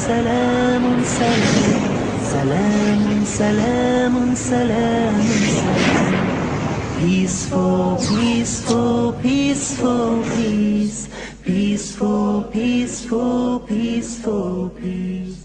سلام سلام سلام سلام سلام Peaceful, peaceful, peaceful, peace. Peaceful, peaceful, peaceful, peace.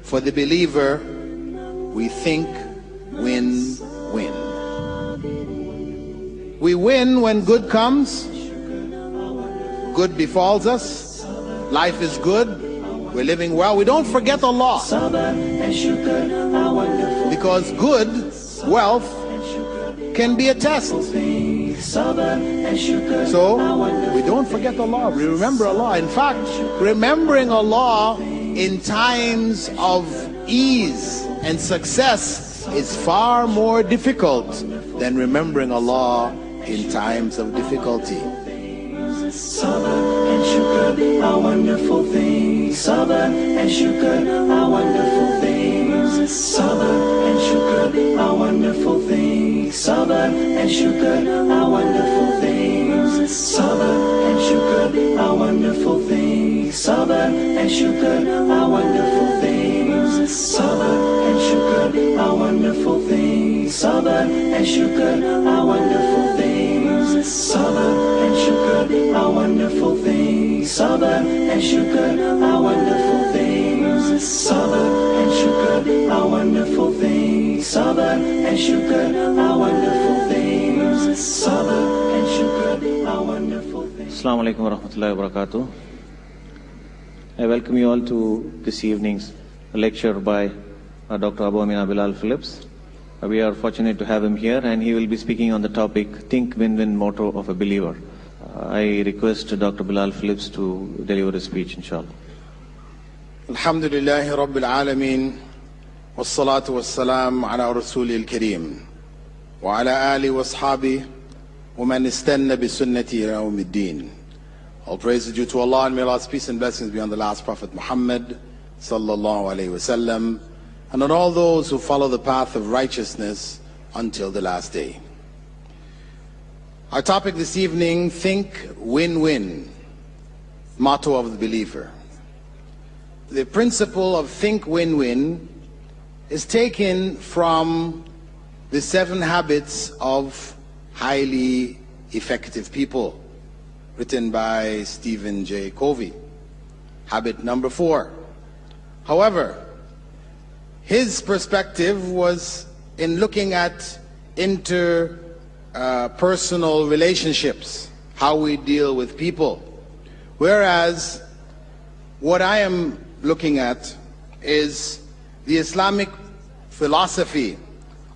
For the believer, we think, win, win. We win when good comes, good befalls us, life is good, we're living well. We don't forget Allah, because good wealth can be a test. So we don't forget Allah, we remember Allah. In fact, remembering Allah in times of ease and success is far more difficult than remembering Allah in times of difficulty. Sabr and shukr are wonderful things. Sabr and shukr are wonderful things. Sabr and shukr are wonderful things. Sabr and shukr are wonderful things. Sabr and shukr are wonderful things. Sabr and shukr are wonderful things. Sabr and shukr are wonderful things. Sabr and shukr are wonderful things. Sabr and shukr are wonderful things. Sabr and shukr are wonderful things. Sabr and shukr are wonderful things. Sabr and shukr are wonderful things. Sabr and shukr are wonderful things. Assalamu alaikum wa rahmatullahi wa barakatuh. I welcome you all to this evening's lecture by Dr. Abu Amina Bilal Phillips. We are fortunate to have him here, and he will be speaking on the topic, Think Win-Win Motto of a Believer. I request Dr. Bilal Phillips to deliver his speech, inshallah. Alhamdulillahi Rabbil Alameen, wassalatu wassalam ala Rasulil Kareem, wa ala ali wa ashabi, wa man istanna bi sunnati ila yawmiddin. All praise is due to Allah, and may Allah's peace and blessings be on the last Prophet Muhammad sallallahu alayhi wasallam, and on all those who follow the path of righteousness until the last day. Our topic this evening, Think Win-Win, motto of the believer. The principle of Think Win-Win is taken from the 7 habits of highly effective people, written by Stephen J. Covey. Habit number 4. However, his perspective was in looking at interpersonal relationships, how we deal with people. Whereas what I am looking at is the Islamic philosophy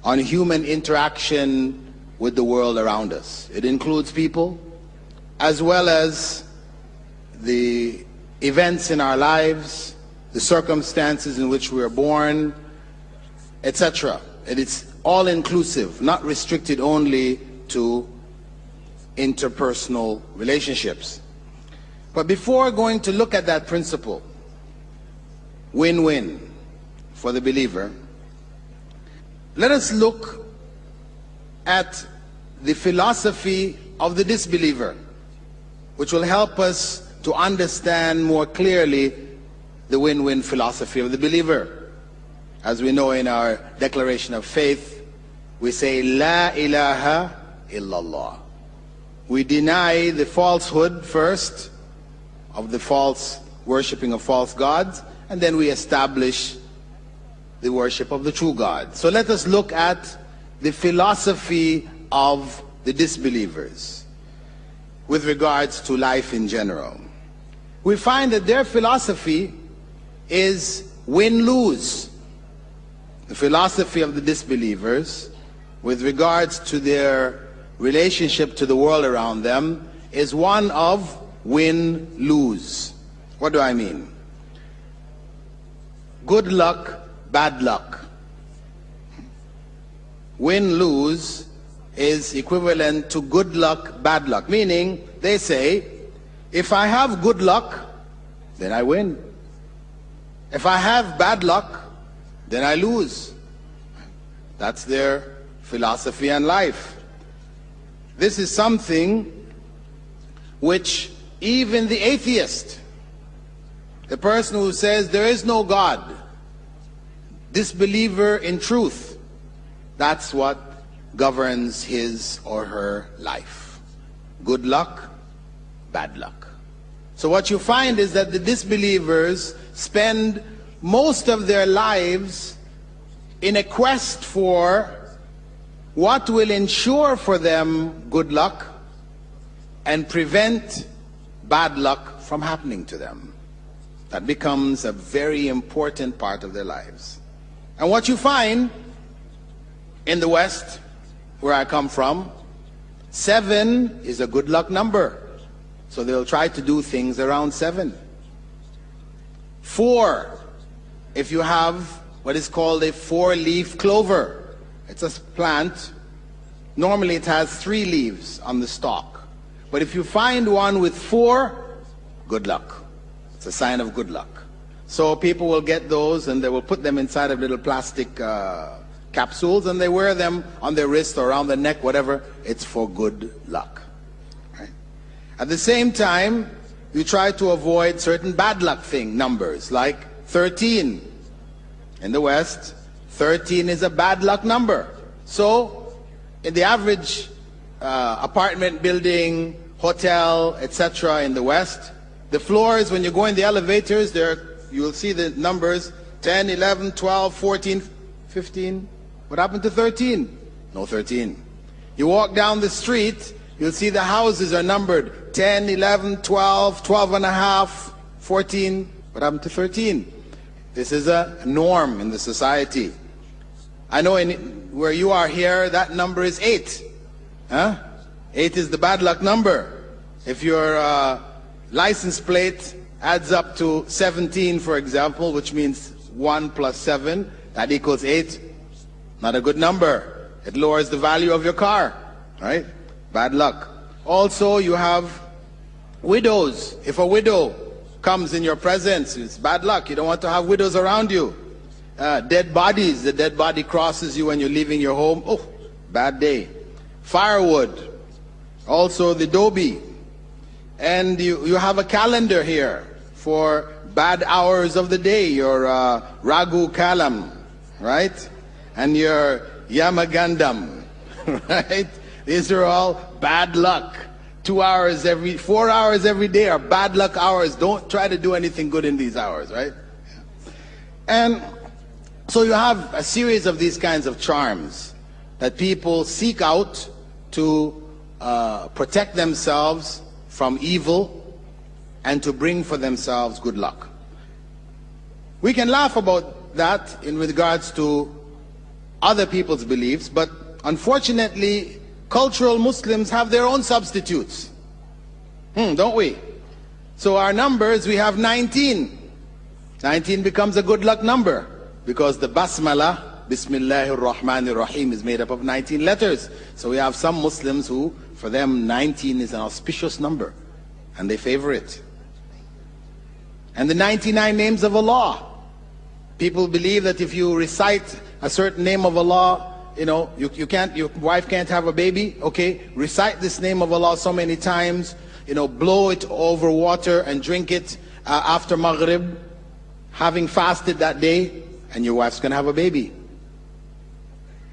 on human interaction with the world around us. It includes people, as well as the events in our lives, the circumstances in which we are born, etc. And it's all inclusive, not restricted only to interpersonal relationships. But before going to look at that principle, win-win for the believer, let us look at the philosophy of the disbeliever, which will help us to understand more clearly the win-win philosophy of the believer. As we know in our declaration of faith, we say, La ilaha illallah. We deny the falsehood first of the false worshipping of false gods, and then we establish the worship of the true God. So let us look at the philosophy of the disbelievers with regards to life in general. We find that their philosophy is win-lose. The philosophy of the disbelievers with regards to their relationship to the world around them is one of win-lose. What do I mean? good luck, bad luck. Win, lose is equivalent to good luck, bad luck. Meaning, they say, if I have good luck, then I win. If I have bad luck, then I lose. That's their philosophy and life. This is something which even the atheist, the person who says there is no God, disbeliever in truth, that's what governs his or her life. Good luck, bad luck. So what you find is that the disbelievers spend most of their lives in a quest for what will ensure for them good luck and prevent bad luck from happening to them. That becomes a very important part of their lives. And what you find in the West, where I come from, 7 is a good luck number. So they'll try to do things around 7. 4, if you have what is called a 4-leaf clover. It's a plant. Normally it has 3 leaves on the stalk. But if you find one with 4, good luck. It's a sign of good luck. So people will get those and they will put them inside of little plastic capsules and they wear them on their wrist or around the neck, whatever. It's for good luck. Right? At the same time, you try to avoid certain bad luck numbers like 13. In the West, 13 is a bad luck number. So in the average apartment building, hotel, etc. in the West, the floors, when you go in the elevators, you will see the numbers 10, 11, 12, 14, 15. What happened to 13? No 13. You walk down the street, you'll see the houses are numbered 10, 11, 12, 12 and a half, 14. What happened to 13? This is a norm in the society. I know where you are here, that number is 8. 8 is the bad luck number. If your license plate adds up to 17, for example, which means 1 plus 7, that equals 8. Not a good number. It lowers the value of your car, right? Bad luck. Also, you have widows. If a widow comes in your presence, it's bad luck. You don't want to have widows around you. Dead bodies. The dead body crosses you when you're leaving your home. Oh, bad day. Firewood. Also the dobi. And you have a calendar here for bad hours of the day. Your Ragu Kalam, right? And your Yamagandam, right? These are all bad luck. 4 hours every day are bad luck hours. Don't try to do anything good in these hours, right? And so you have a series of these kinds of charms that people seek out to protect themselves from evil and to bring for themselves good luck. We can laugh about that in regards to other people's beliefs, but unfortunately cultural Muslims have their own substitutes, don't we? So our numbers, we have 19. 19 becomes a good luck number because the Basmala, Bismillahir Rahmanir Rahim, is made up of 19 letters. So we have some Muslims who, for them, 19 is an auspicious number and they favor it. And the 99 names of Allah. People believe that if you recite a certain name of Allah, your wife can't have a baby. Okay, recite this name of Allah so many times, blow it over water and drink it after Maghrib, having fasted that day, and your wife's gonna have a baby.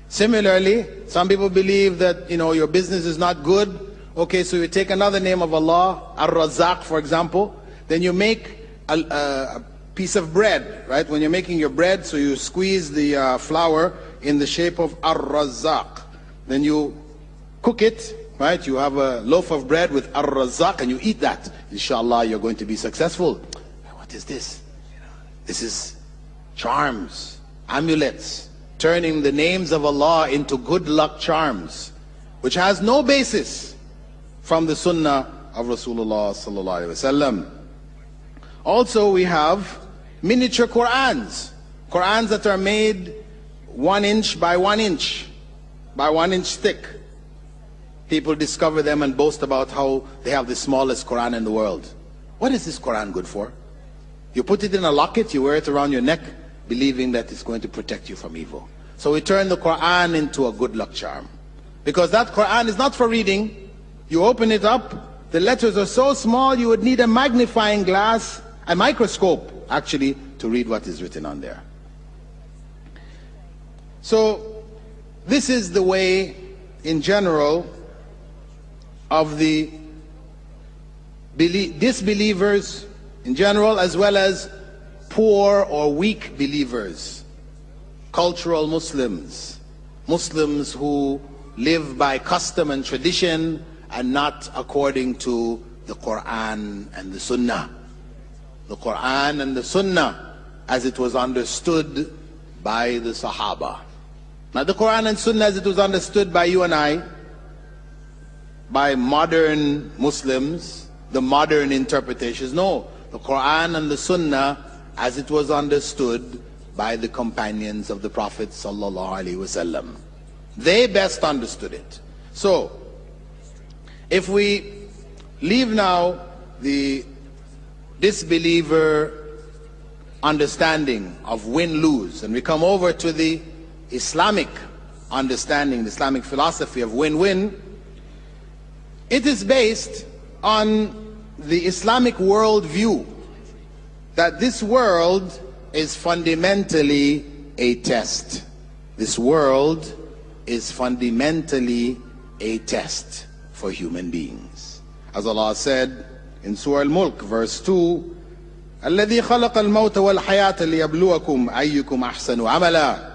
Similarly, some people believe that your business is not good. Okay, so you take another name of Allah, Ar-Razzaq, for example, then you make a piece of bread, right? When you're making your bread, so you squeeze the flour in the shape of Ar-Razzaq. Then you cook it, right? You have a loaf of bread with Ar-Razzaq and you eat that. Inshallah, you're going to be successful. What is this? This is charms, amulets, turning the names of Allah into good luck charms, which has no basis from the Sunnah of Rasulullah sallallahu alaihi wasallam. Also, we have miniature Qur'ans. Qur'ans that are made 1 inch by 1 inch, by 1 inch thick. People discover them and boast about how they have the smallest Quran in the world. What is this Quran good for? You put it in a locket, you wear it around your neck, believing that it's going to protect you from evil. So we turn the Quran into a good luck charm. Because that Quran is not for reading. You open it up, the letters are so small you would need a magnifying glass, a microscope actually, to read what is written on there. So this is the way in general of the disbelievers in general, as well as poor or weak believers, cultural Muslims, Muslims who live by custom and tradition and not according to the Quran and the Sunnah. The Quran and the Sunnah as it was understood by the Sahaba. Not the Quran and Sunnah as it was understood by you and I, by modern Muslims, the modern interpretations. No, the Quran and the Sunnah as it was understood by the companions of the Prophet sallallahu alaihi wasallam. They best understood it. So, if we leave now the disbeliever understanding of win-lose and we come over to the Islamic understanding, the Islamic philosophy of win-win, it is based on the Islamic worldview that this world is fundamentally a test. This world is fundamentally a test for human beings. As Allah said in Surah Al-Mulk, verse 2, الَّذِي خَلَقَ الْمَوْتَ وَالْحَيَاةَ لِيَبْلُوَكُمْ أَيُّكُمْ أَحْسَنُ عَمَلًا.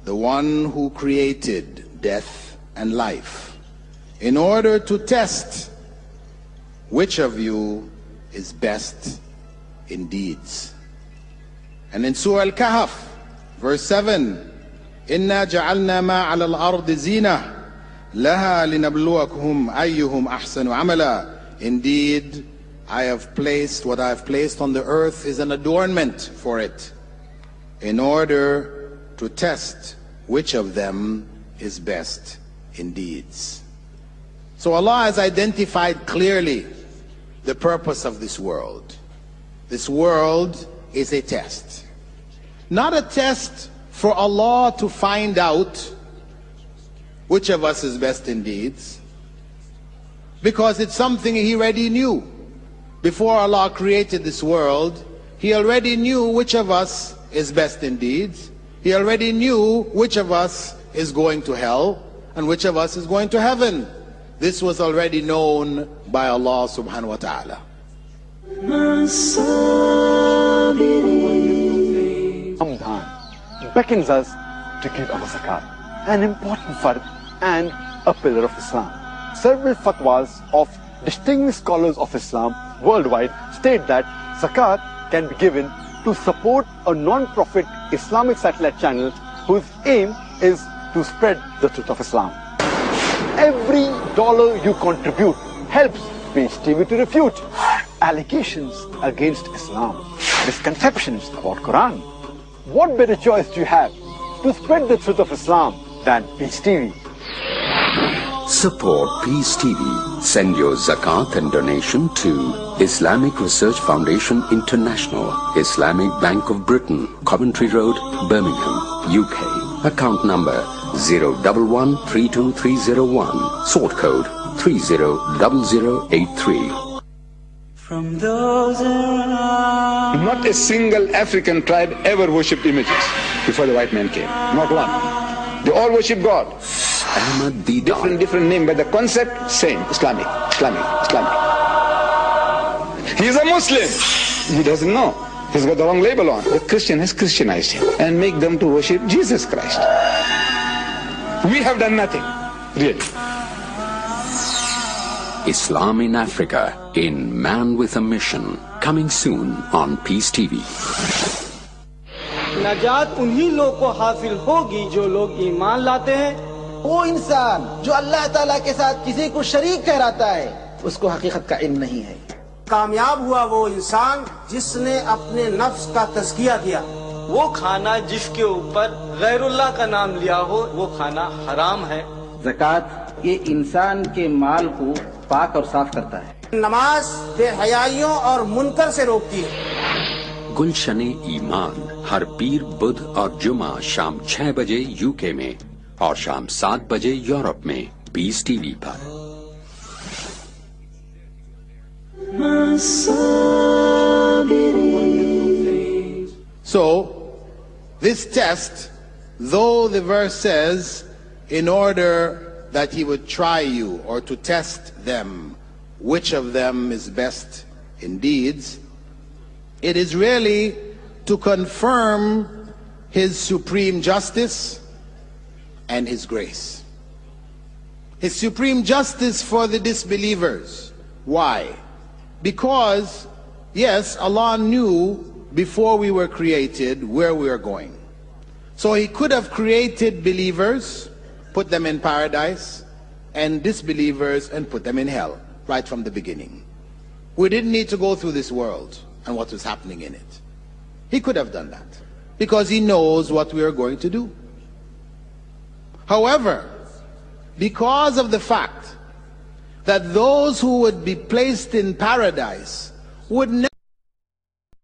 The one who created death and life in order to test which of you is best in deeds. And in Surah Al-Kahf, verse 7, إِنَّا جَعَلْنَا مَا عَلَى الْأَرْضِ زِينَةً لَهَا لِنَبْلُوَكُمْ أَيُّهُمْ أَحْسَنُ عَمَلًا. Indeed, I have placed, what I have placed on the earth is an adornment for it, in order to test which of them is best in deeds. So Allah has identified clearly the purpose of this world. This world is a test. Not a test for Allah to find out which of us is best in deeds, because it's something He already knew. Before Allah created this world, He already knew which of us is best in deeds. He already knew which of us is going to hell and which of us is going to heaven. This was already known by Allah subhanahu wa ta'ala. Ramadan beckons us to give our zakat, an important fard and a pillar of Islam. Several fatwas of distinguished scholars of Islam worldwide state that zakat can be given to support a non-profit Islamic satellite channel whose aim is to spread the truth of Islam. Every dollar you contribute helps Peace TV to refute allegations against Islam, misconceptions about Quran. What better choice do you have to spread the truth of Islam than Peace TV? Support Peace TV. Send your zakat and donation to Islamic Research Foundation International, Islamic Bank of Britain, Coventry Road, Birmingham, UK. Account number 011-32301. Sort code 300083. From those around. Not a single African tribe ever worshipped images before the white man came. Not one. They all worship God. Ahmad Didan. Different name, but the concept same. Islamic. He is a Muslim. He doesn't know. He's got the wrong label on. The Christian has Christianized him and make them to worship Jesus Christ. We have done nothing, really. Islam in Africa, in Man with a Mission. Coming soon on Peace TV. नजात उन्हीं लोग को हासिल होगी जो लोग ईमान लाते हैं। वो इंसान जो अल्लाह ताला के साथ किसी को शरीक ठहराता है, उसको हकीकत का इल्म नहीं है। कामयाब हुआ वो इंसान जिसने अपने नफ्स का तज़किया किया। वो खाना जिसके ऊपर गैरुल्लाह का नाम लिया हो वो खाना हराम है। ज़कात ये इंसान के माल को पाक और साफ करता है। नमाज बेहयाइयों और मुनकर से रोकती है। गुलशने ईमान हर पीर, बुध और जुमा शाम 6 बजे यूके में और शाम 7 बजे यूरोप में पीस टीवी पर। So, this test, though the verse says, in order that he would try you or to test them, which of them is best in deeds, it is really to confirm his supreme justice and his grace. His supreme justice for the disbelievers. Why? Because, yes, Allah knew before we were created where we are going. So he could have created believers, put them in paradise, and disbelievers and put them in hell right from the beginning. We didn't need to go through this world and what was happening in it. He could have done that because he knows what we are going to do. However, because of the fact that those who would be placed in paradise would never